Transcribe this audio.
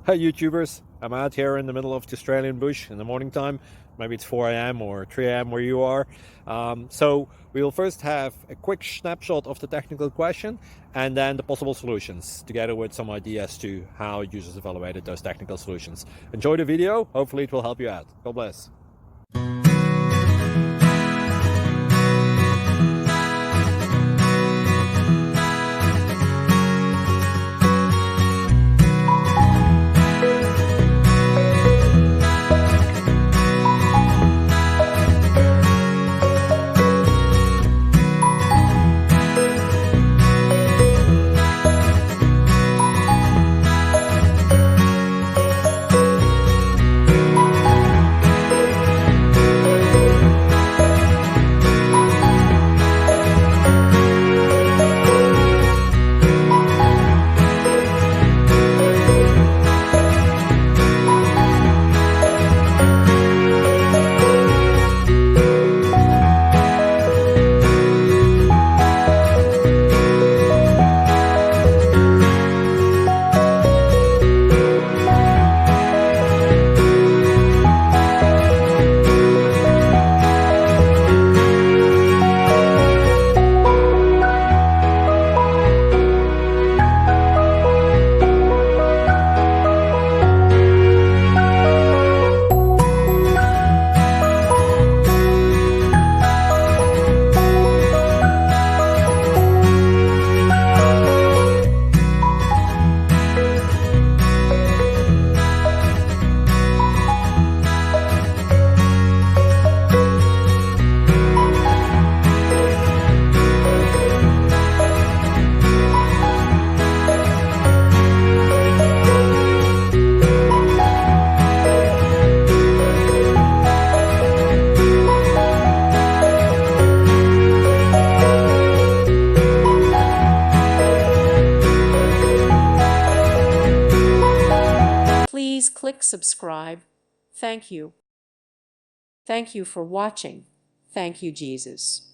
Hi YouTubers, I'm out here in the middle of the Australian bush in the morning time. Maybe it's 4 a.m. or 3 a.m. where you are. So we'll first have a quick snapshot of the technical question and then the possible solutions, together with some ideas to how users evaluated those technical solutions. Enjoy the video, hopefully it will help you out. God bless. Please click subscribe. Thank you. Thank you for watching. Thank you, Jesus.